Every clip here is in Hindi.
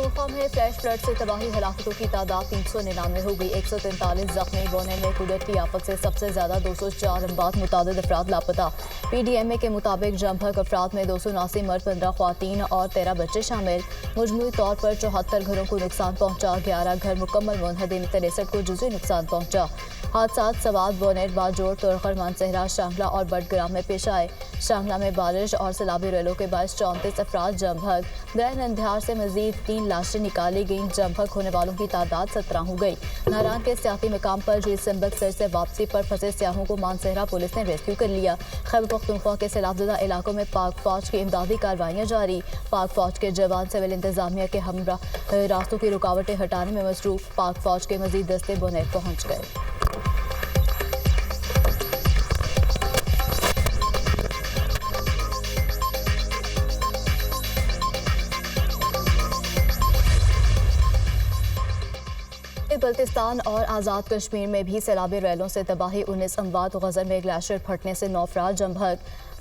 पख्तूनख्वा में फ्लैश फ्लड से तबाही हलाकतों की तादाद 399 हो गई। 143 जख्मी। बोने में कुदरती आफत से सबसे ज्यादा 204 अमवात, मुतादिद अफराद लापता। PDMA के मुताबिक जमभग अफराद में 279 मर्द, 15 ख्वातीन और 13 बच्चे शामिल। मजमूई तौर पर 74 घरों को नुकसान पहुंचा। 11 घर मुकम्मल मुनहदिम, 63 को जुज़वी नुकसान पहुंचा। हादसात सवाद, बोनेट, बाजोड़, तुरखर, मानसहरा, शांगला और बडग्राम में पेश आए। शांगला में बारिश और सैलाबी रेलों के बायस 34 अफराद जमभग। दरिया नंदियार से मजीद 3 लाशें निकाली गईं। जमभग होने वालों की तादाद 17 हो गई। नारायण के सियाती मकाम पर झील सिंबक सर से वापसी पर फंसे सियाहों को मानसहरा पुलिस ने रेस्क्यू कर लिया। खैबर पख्तूनख्वा के सैलाबज़दा इलाकों में पाक फौज की इमदादी कार्रवाइयाँ जारी। पाक फौज के जवान सिविल इंतजामिया के हमरा रास्तों की रुकावटें हटाने में मसरूफ। पाक फौज के मजीद दस्ते बोनेट पहुँच गए। बल्तिस्तान और आज़ाद कश्मीर में भी सैलाबी रैलों से तबाही, 19 अमवात। गज़र में ग्लेशियर फटने से 9 अफराद जमभग।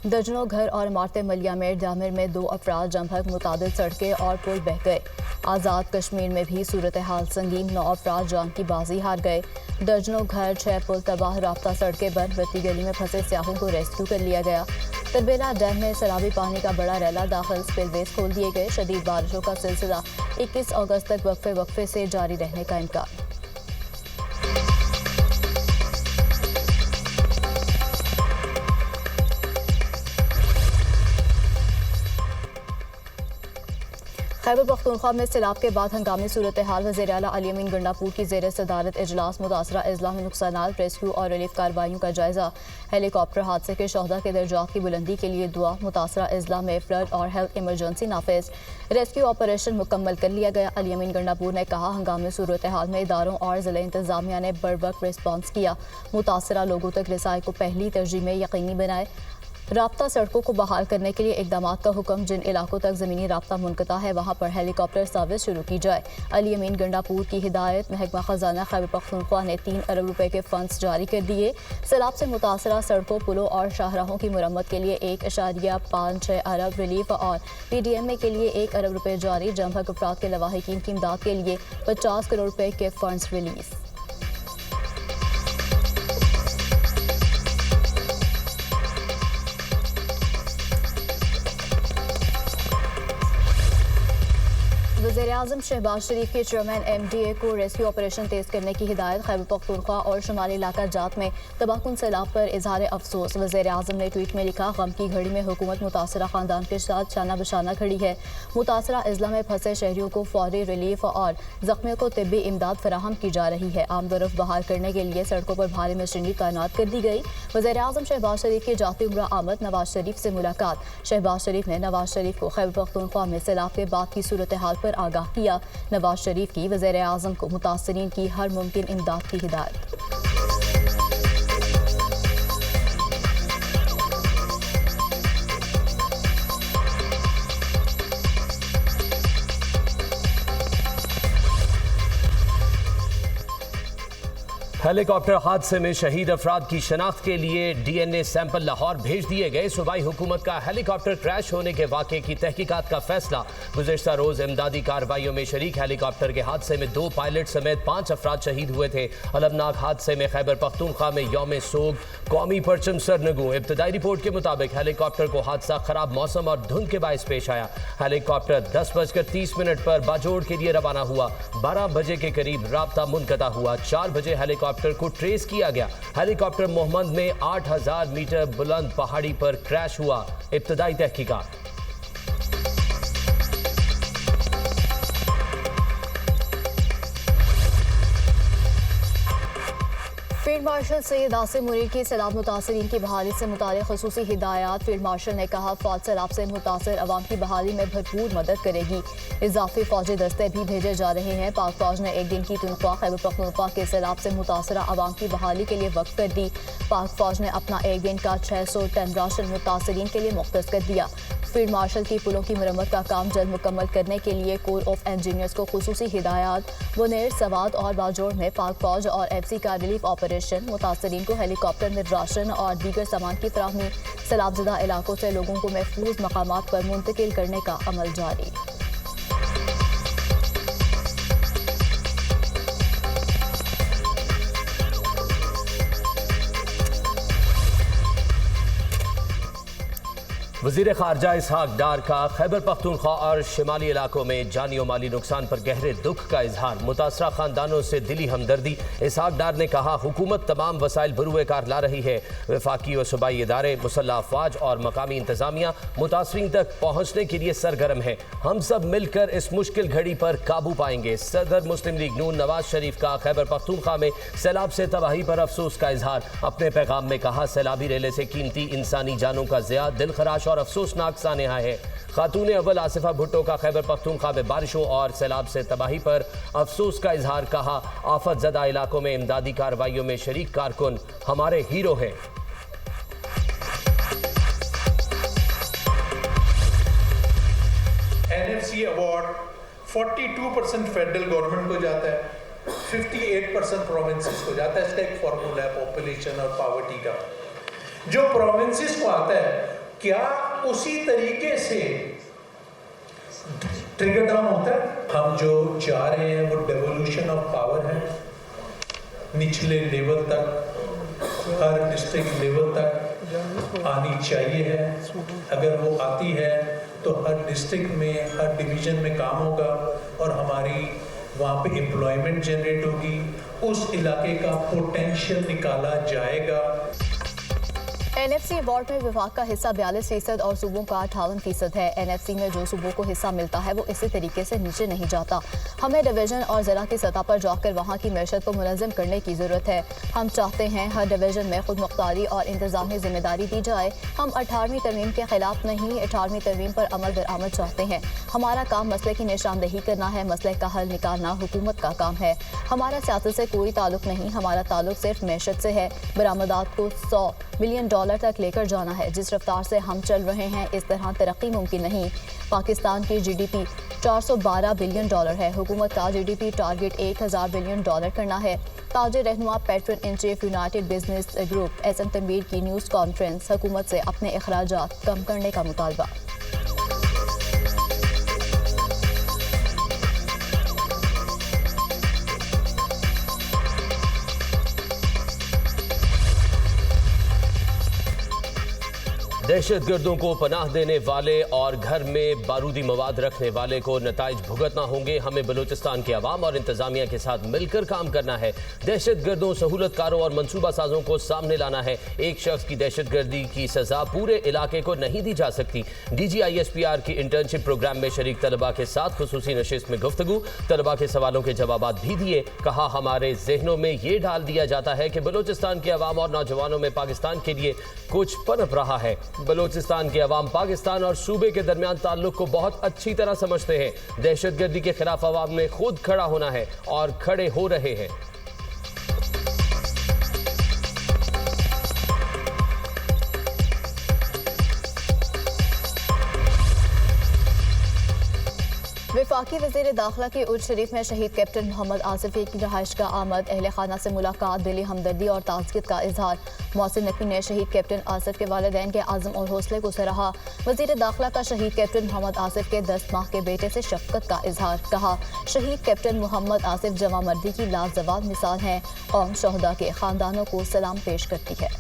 दर्जनों घर और इमारतें मलियामेर दामिर में 2 अफराद जमभग। मुतादिद सड़कें और पुल बह गए। आज़ाद कश्मीर में भी सूरत हाल संगीन, 9 अफराद जान की बाजी हार गए। दर्जनों घर, 6 पुल तबाह, राब्ता सड़कें बंद। बत्ती गली में फंसे सियाहों को रेस्क्यू कर लिया गया। तरबेला डैम में सैलाबी पानी का बड़ा रैला दाखिल, स्पिलवेज खोल दिए गए। शदीद बारिशों का सिलसिला 21 अगस्त तक वक्फे से जारी रहने का इम्कान। खैबर पख्तूनख्वा में सैलाब के बाद हंगामी सूरत हाल। वज़ीर आला अली अमीन गंडापुर की ज़ेर सदारत इजलास। मुतासरा अजला में नुकसानात, रेस्क्यू और रिलीफ कार्रवाइयों का जायजा। हेलीकॉप्टर हादसे के शोहदा के दर्जात की बुलंदी के लिए दुआ। मुतासरा अजला में फ्लड और हेल्थ इमरजेंसी नाफिज। रेस्क्यू ऑपरेशन मुकम्मल कर लिया गया। अली अमीन गंडापुर ने कहा, हंगामी सूरत हाल में इदारों और ज़िला इंतजामिया ने बर वक्त रिस्पॉन्स किया। मुतासरा लोगों तक रसाई को पहली तरजीह में यकीनी बनाए। राब्ता सड़कों को बहाल करने के लिए इक़दाम का हुक्म। जिन इलाकों तक ज़मीनी राब्ता मुनक़ता है वहाँ पर हेलीकॉप्टर सर्विस शुरू की जाए। अली अमीन गंडापुर की हिदायत। महकमा ख़जाना खैबर पख्तूनख्वा ने 3 अरब रुपए के फ़ंड्स जारी कर दिए। सैलाब से मुतासरा सड़कों, पुलों और शाहराहों की मरम्मत के लिए 1.56 अरब रिलीफ और PDMA के लिए 1 अरब रुपए जारी। जमभग अफराद के लवाहिकीन की इमदाद के लिए 50 करोड़ रुपए के फ़ंड्स रिलीज़। वज़ीर-ए-आज़म शहबाज शरीफ के चेयरमैन MDA को रेस्क्यू ऑपरेशन तेज करने की हिदायत। खैबर पख्तूनख्वा और शुमाली इलाका जात में तबाहकुन सैलाब पर इजहार अफसोस। वज़ीर-ए-आज़म ने ट्वीट में लिखा, गम की घड़ी में हुकूमत मुतासरा खानदान के साथ शाना बशाना खड़ी है। मुतासरा अजला में फंसे शहरियों को फौरी रिलीफ और जख्मियों को तिब्बी इमदाद फराहम की जा रही है। आमदोरफ्त बहाल करने के लिए सड़कों पर भारी मशीनरी तैनात कर दी गई। वज़ीर-ए-आज़म शहबाज शरीफ की जाती उम्रा आमद। नवाज शरीफ से मुलाकात। शहबाज शरीफ ने नवाज शरीफ को खैबर पख्तूनख्वा में सैलाब के बाद की सूरत हाल पर आगाह किया। नवाज शरीफ की वज़ीर-ए-आज़म को मुतासरीन की हर मुमकिन इमदाद की हिदायत। हेलीकॉप्टर हादसे में शहीद अफराद की शनाख्त के लिए DNA सैंपल लाहौर भेज दिए गए। सूबाई हुकूमत का हेलीकॉप्टर क्रैश होने के वाक़े की तहकीकात का फैसला। गुज़िश्ता रोज़ इमदादी कार्रवाइयों में शरीक हेलीकॉप्टर के हादसे में 2 पायलट समेत 5 अफराद शहीद हुए थे। अलमनाक हादसे में खैबर पख्तूनख्वा में यौम सोग कौमी परचम सरनगू। इब्तदाई रिपोर्ट के मुताबिक हेलीकॉप्टर को हादसा खराब मौसम और धुंध के बायस पेश आया। हेलीकॉप्टर 10:30 पर बाजोड़ के लिए रवाना हुआ। 12 बजे के करीब राब्ता मुनक़ता हुआ। 4 बजे हेलीकॉप्टर को ट्रेस किया गया। हेलीकॉप्टर मोहम्मद में 8000 मीटर बुलंद पहाड़ी पर क्रैश हुआ। इब्तदाई तहकीकात। फील्ड मार्शल सैयद आसिम मुनीर की सैलाब मुतासरीन की बहाली से मुताल्लिक़ ख़ुसूसी हिदायत। फील्ड मार्शल ने कहा, फौज सैलाब से मुतासर अवाम की बहाली में भरपूर मदद करेगी। इजाफी फौजी दस्ते भी भेजे जा रहे हैं। पाक फौज ने 1 दिन की तनख्वाह खैबर पख्तूनख्वा के सैलाब से मुतासरा अवाम की बहाली के लिए वक्फ कर दी। पाक फौज ने अपना 1 दिन का 600 टन राशन मुतासरीन के लिए मुख्तस कर दिया। फील्ड मार्शल की पुलों की मरम्मत का काम जल्द मुकम्मल करने के लिए कोर ऑफ इंजीनियर्स को खुसूसी हिदायत। बुनेर, सवाद और बाजोड़ में पाक फौज और FC का रिलीफ ऑपरेशन। मुतासरीन को हेलीकॉप्टर में राशन और दीगर सामान की फराहमी। सैलाबज़दा इलाकों से लोगों को महफूज मकामात पर मुंतकिल करने का अमल जारी। वजीर खारजा इसहाक डार का खैबर पख्तूनख्वा और शिमाली इलाकों में जानी और माली नुकसान पर गहरे दुख का इजहार, मुतासरा खानदानों से दिली हमदर्दी। इसहाक डार ने कहा हुकूमत तमाम वसाइल बरूए कार ला रही है। वफाकी और सूबाई इदारे, मुसल्लह अफवाज और मकामी इंतजामिया मुतासरीन तक पहुँचने के लिए सरगर्म है। हम सब मिलकर इस मुश्किल घड़ी पर काबू पाएंगे। सदर मुस्लिम लीग नून नवाज शरीफ का खैबर पख्तूनख्वा में सैलाब से तबाही पर अफसोस का इजहार। अपने पैगाम में कहा सैलाबी रेले से कीमती इंसानी जानों का ज़िया दिल खराश और अफसोसनाक सानेहा है। खातून अव्वल आसिफा भुट्टो का खैबर पख्तूनख्वा में बारिशों और सैलाब से तबाही पर अफसोस का इजहार। कहा आफत ज़दा इलाकों में इमदादी कार्रवाइयों में शरीक कारकुन हमारे हीरो हैं। NFC अवार्ड 42% फेडरल गवर्नमेंट को जाता है, 58% प्रोविंसेस को जाता है। इसका एक फॉर्मूला है पॉपुलेशन और पॉवर्टी का। जो प्रोविंसेस को आता है क्या उसी तरीके से ट्रिगर डाउन होता है? हम जो चाह रहे हैं वो डेवोल्यूशन ऑफ पावर है, निचले लेवल तक, हर डिस्ट्रिक्ट लेवल तक आनी चाहिए है। अगर वो आती है तो हर डिस्ट्रिक्ट में, हर डिवीजन में काम होगा और हमारी वहाँ पे एम्प्लॉयमेंट जनरेट होगी, उस इलाके का पोटेंशियल निकाला जाएगा। NFC अवार्ड में विभाग का हिस्सा 42% और सूबों का 58% है। NFC में जो सूबों को हिस्सा मिलता है वो इसी तरीके से नीचे नहीं जाता। हमें डिवीजन और ज़िला की सतह पर जाकर वहाँ की मैशत को मुनज़्ज़म करने की ज़रूरत है। हम चाहते हैं हर डिवीजन में खुद मुख्तारी और इंतज़ामी जिम्मेदारी दी जाए। हम 18वीं तरमीम के खिलाफ नहीं, 18वीं तरमीम पर अमल दरामद चाहते हैं। हमारा काम मसले की निशानदही करना है, मसले का हल निकालना हुकूमत का काम है। हमारा सियासत से कोई ताल्लुक नहीं, हमारा ताल्लुक सिर्फ मैशत से है। बरामदात को $100 मिलियन तक लेकर जाना है। जिस रफ्तार से हम चल रहे हैं इस तरह तरक्की मुमकिन नहीं। पाकिस्तान की GDP $412 बिलियन है। हुकूमत का GDP टारगेट $1000 बिलियन करना है। ताजिर रहनुमा patron in chief United Business Group SM Tanveer की न्यूज़ कॉन्फ्रेंस, हुकूमत से अपने अखराजात कम करने का मुतालबा। दहशत गर्दों को पनाह देने वाले और घर में बारूदी मवाद रखने वाले को नताइज भुगतना होंगे। हमें बलूचिस्तान के अवाम और इंतजामिया के साथ मिलकर काम करना है। दहशत गर्दों, सहूलतकारों और मनसूबा साजों को सामने लाना है। एक शख्स की दहशत गर्दी की सजा पूरे इलाके को नहीं दी जा सकती। DG ISPR की इंटर्नशिप प्रोग्राम में शरीक तलबा के साथ खुसूसी नशिस्त में गुफ्तगू, तलबा के सवालों के जवाब भी दिए। कहा हमारे जहनों में ये डाल दिया जाता है कि बलूचिस्तान के अवाम और नौजवानों में पाकिस्तान के लिए कुछ पनप रहा है। बलूचिस्तान के अवाम पाकिस्तान और सूबे के दरमियान ताल्लुक को बहुत अच्छी तरह समझते हैं। दहशतगर्दी के खिलाफ अवाम ने खुद खड़ा होना है और खड़े हो रहे हैं। वफाकी वज़ीर दाखिला की उर्ज शरीफ में शहीद कैप्टन मोहम्मद आसिफ की रहाइश का आमद, अहले खाना से मुलाकात, दिली हमदर्दी और ताज़ियत का इजहार। मोहसिन नकवी ने शहीद कैप्टन आसिफ के वालिदैन के आज़म और हौसले को सराहा। वज़ीर दाखिला का शहीद कैप्टन मोहम्मद आसिफ के 10 माह के बेटे से शफकत का इजहार। कहा शहीद कैप्टन मोहम्मद आसिफ जवां मर्दी की लाजवाब मिसाल हैं। कौम शहदा के खानदानों को सलाम पेश करती है।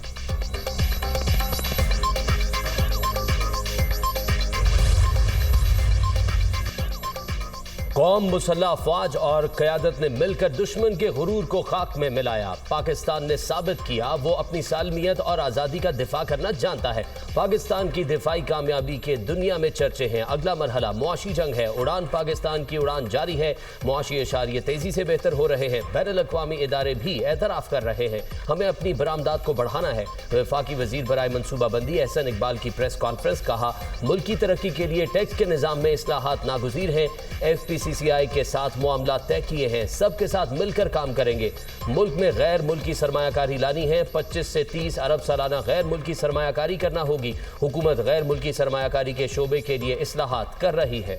कौम, मुसल्लह अफवाज और क़यादत ने मिलकर दुश्मन के गुरूर को खाक में मिलाया। पाकिस्तान ने साबित किया वो अपनी सालमियत और आज़ादी का दिफा करना जानता है। पाकिस्तान की दिफाई कामयाबी के दुनिया में चर्चे हैं। अगला मरहला मुआशी जंग है। उड़ान पाकिस्तान की उड़ान जारी है। मुआशी इशारे तेज़ी से बेहतर हो रहे हैं। बैनुल-अक़वामी इदारे भी एतराफ़ कर रहे हैं। हमें अपनी बरामदात को बढ़ाना है। वफाकी वज़ीर बराए मनसूबाबंदी एहसन इकबाल की प्रेस कॉन्फ्रेंस। कहा मुल्की तरक्की के लिए टैक्स के निज़ाम में इस्लाहात नागुज़ीर हैं। FPCCI के साथ मामला तय किए हैं। सबके साथ मिलकर काम करेंगे। मुल्क में गैर मुल्की सरमायाकारी लानी है। 25 से 30 अरब सालाना गैर मुल्की सरमायाकारी करना होगी। हुकूमत गैर मुल्की सरमायाकारी के शोबे के लिए इस्लाहात कर रही है।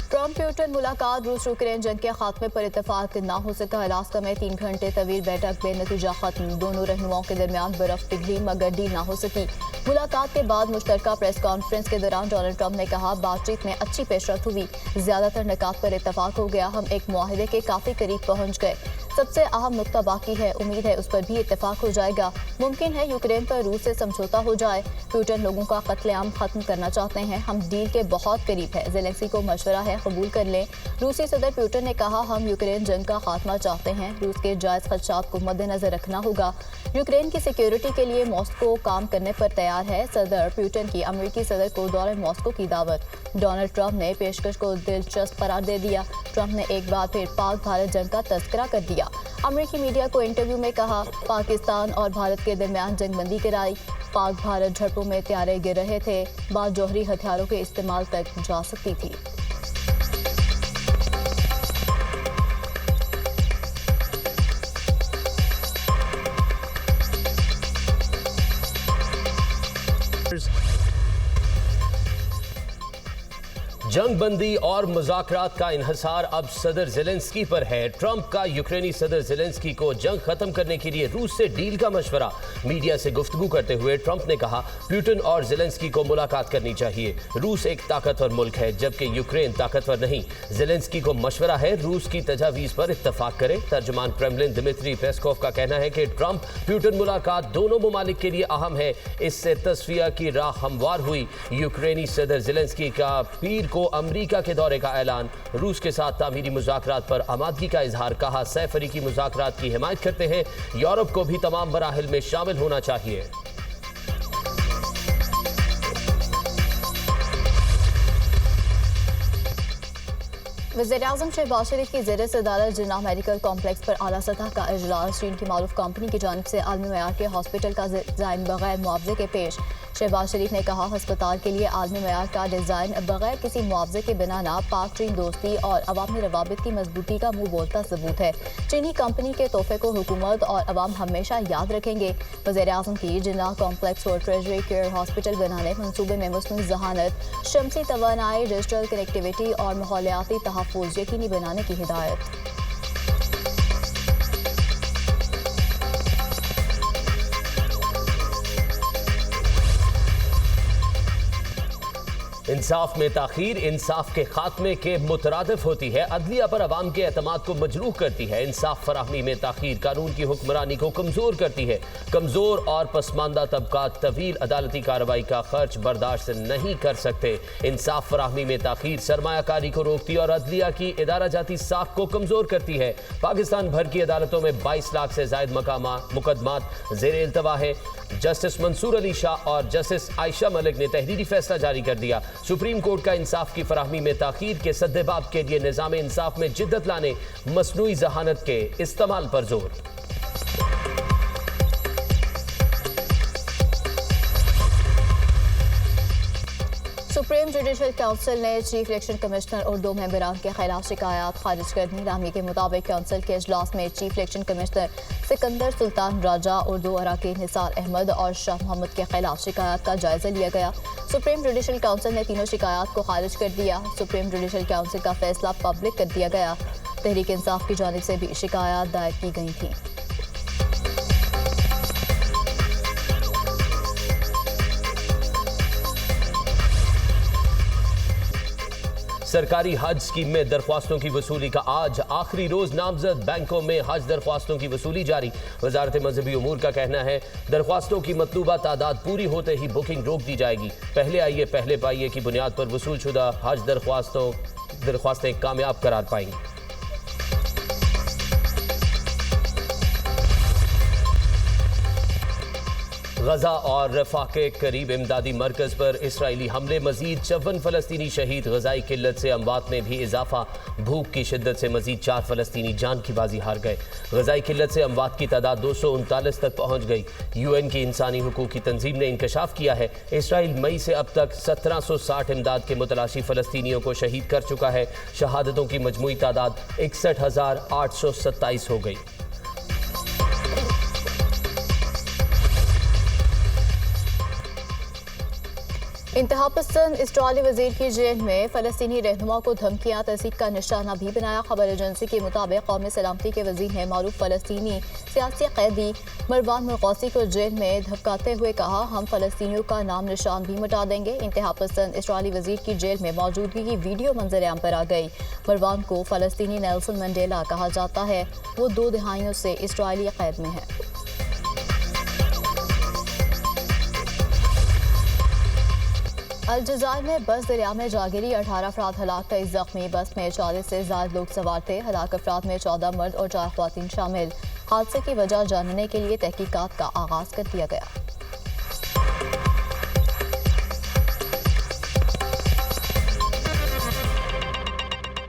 ट्रम्प-प्यूटन मुलाकात, रूस यूक्रेन जंग के खात्मे पर इतफाक न हो सका। अलास्का में 3 घंटे तवील बैठक बेनतीजा खत्म। दोनों रहनुमाओं के दरमियान बर्फ पिघली मगर डील न हो सकी। मुलाकात के बाद मुश्तरका प्रेस कॉन्फ्रेंस के दौरान डोनाल्ड ट्रंप ने कहा बातचीत में अच्छी पेशरफ्त हुई, ज्यादातर निकात पर इतफाक हो गया, हम एक मुआहदे के काफी करीब पहुंच गए। सबसे अहम नुकता बाकी है, उम्मीद है उस पर भी इत्तेफाक हो जाएगा। मुमकिन है यूक्रेन पर रूस से समझौता हो जाए। पुतिन लोगों का कत्लेआम खत्म करना चाहते हैं, हम डील के बहुत करीब है। ज़ेलेंस्की को मशवरा है, कबूल कर लें। रूसी सदर पुतिन ने कहा, हम यूक्रेन जंग का खात्मा चाहते हैं। रूस के जायज़ खदशात को मद्देनजर रखना होगा। यूक्रेन की सिक्योरिटी के लिए मॉस्को काम करने पर तैयार है। सदर पुतिन की अमेरिकी सदर को दौरे मॉस्को की दावत। डोनाल्ड ट्रंप ने पेशकश को दिलचस्प करार दे दिया। ट्रंप ने एक बार फिर पाक भारत जंग का तस्करा कर दिया। अमेरिकी मीडिया को इंटरव्यू में कहा, पाकिस्तान और भारत के दरमियान जंगबंदी कराई। पाक भारत झड़पों में त्यारे गिर रहे थे, बात जौहरी हथियारों के इस्तेमाल तक जा सकती थी। जंगबंदी और मुज़ाकरात का इन्हिसार अब सदर ज़ेलेंस्की पर है। ट्रंप का यूक्रेनी सदर ज़ेलेंस्की को जंग खत्म करने के लिए रूस से डील का मशवरा। मीडिया से गुफ्तगू करते हुए ट्रंप ने कहा, पुतिन और ज़ेलेंस्की को मुलाकात करनी चाहिए। रूस एक ताकतवर मुल्क है, जबकि यूक्रेन ताकतवर नहीं। ज़ेलेंस्की को मशवरा है, रूस की तजावीज़ पर इत्तफाक करे। तर्जुमान क्रेमलिन दिमित्री पेस्कोव का कहना है कि ट्रंप पुतिन मुलाकात दोनों ममालिक के लिए अहम है। इससे तस्फिया की राह हमवार हुई। यूक्रेनी सदर ज़ेलेंस्की का पीर को अमेरिका के दौरे का ऐलान। रूस के साथ तामीरी मुज़ाकरात पर आमादगी का इजहार। कहा, सैफ अरीकी मुज़ाकरात की हिमायत करते हैं। यूरोप को भी तमाम मराहिल में शामिल होना चाहिए। वज़ीर-ए-आज़म शहबाज शरीफ की ज़ेर सदारत जिन्ना मेडिकल कॉम्प्लेक्स पर आला सतह का इजलास। चीन की मारूफ कंपनी की जानिब से आलमी मयार के हॉस्पिटल का डिज़ाइन बगैर मुआवजे के पेश। शहबाज शरीफ ने कहा, हस्पताल के लिए आलमी मयार का डिज़ाइन बगैर किसी मुआवजे के बनाना पाक चीन दोस्ती और अवामी रवाबित की मजबूती का मुँह बोलता सबूत है। चीनी कंपनी के तोहफे को हुकूमत और अवाम हमेशा याद रखेंगे। वज़ीर-ए-आज़म की जिन्ना कॉम्प्लेक्स को ट्रेजरी केयर हॉस्पिटल बनाने मनसूबे में मुस्लिम जहानत, शमसी तवानाई, डिजिटल कनेक्टिविटी और माहौलियाती तहफ़्फ़ुज़ यकीनी बनाने की हिदायत। इंसाफ में ताखीर इंसाफ के खात्मे के मुतरादिफ होती है। अदलिया पर अवाम के एतमाद को मजरूह करती है। इंसाफ फराहमी में ताखीर कानून की हुक्मरानी को कमज़ोर करती है। कमज़ोर और पसमानदा तबकात तवील अदालती कार्रवाई का खर्च बर्दाश्त नहीं कर सकते। इंसाफ फराहमी में ताखीर सरमायाकारी को रोकती और अदलिया की इदारा जाती साख को कमज़ोर करती है। पाकिस्तान भर की अदालतों में 22 लाख से ज़ायद मुकदमात ज़ेर इल्तवा है। जस्टिस मंसूर अली शाह और जस्टिस आयशा मलिक ने तहरीरी फैसला जारी कर दिया। सुप्रीम कोर्ट का इंसाफ की फराहमी में ताखीर के सद्देबाब के लिए निज़ाम इंसाफ में जिद्दत लाने, मसनूई जहानत के इस्तेमाल पर जोर। सुप्रीम जुडिशल काउंसिल ने चीफ इलेक्शन कमिश्नर और 2 मेंबरान के खिलाफ शिकायत खारिज कर दी। रामी के मुताबिक काउंसिल के इजलास में chief election commissioner Sikandar Sultan Raja और 2 अरकान निसार अहमद और शाह मोहम्मद के खिलाफ शिकायत का जायजा लिया गया। सुप्रीम जुडिशल काउंसिल ने तीनों शिकायत को खारिज कर दिया। सुप्रीम जुडिशल काउंसिल का फैसला पब्लिक कर दिया गया। तहरीक इंसाफ की जानिब से भी शिकायत दायर की गई थी। सरकारी हज स्कीम में दरख्वास्तों की वसूली का आज आखिरी रोज। नामजद बैंकों में हज दरख्वास्तों की वसूली जारी। वजारत मजहबी उमूर का कहना है, दरख्वास्तों की मतलूबा तादाद पूरी होते ही बुकिंग रोक दी जाएगी। पहले आइए पहले पाइए की बुनियाद पर वसूल शुदा हज दरख्वास्तें कामयाब करार पाएंगी। गजा और रफा के करीब इमदादी मरकज पर इसराइली हमले। मजीद 54 फलस्तीनी शहीद। गजाई किल्लत से अमवात में भी इजाफा। भूख की शिद्दत से मजीद 4 फलस्तीनी जान की बाजी हार गए। गजाई किल्लत से अमवात की तादाद 239 तक पहुँच गई। UN की इंसानी हुकूक की तंजीम ने इंकशाफ किया है, इसराइल मई से अब तक 1760 इमदाद के मुतलाशी फलस्तीनियों को शहीद कर चुका है। शहादतों की मजमूई तादाद 61,827 हो गई। इंतहा पसंद इसराइली वजीर की जेल में फलस्तीनी रहनुमा को धमकियां तस्दीक का निशाना भी बनाया। खबर एजेंसी के मुताबिक कौमी सलामती के वजीर ने मारूफ फलस्तीनी सियासी कैदी मरवान मुर्गौसी को जेल में धमकाते हुए कहा, हम फलस्तीनियों का नाम निशान भी मिटा देंगे। इंतहा पसंद इसराइली वजीर की जेल में मौजूदगी की वीडियो मंजर-ए-आम पर आ गई। मरवान को फलस्तीनी नेल्सन मंडेला कहा जाता है। वो 2 दहाइयों से इसराइली कैद में है। अलजज़ायर में बस दरिया में जा गिरी, 18 अफराद हलाक, 23 जख्मी। बस में 40 से ज़्यादा लोग सवार थे। हलाक अफराद में 14 मर्द और 4 ख्वातीन शामिल। हादसे की वजह जानने के लिए तहकीकात का आगाज कर दिया गया।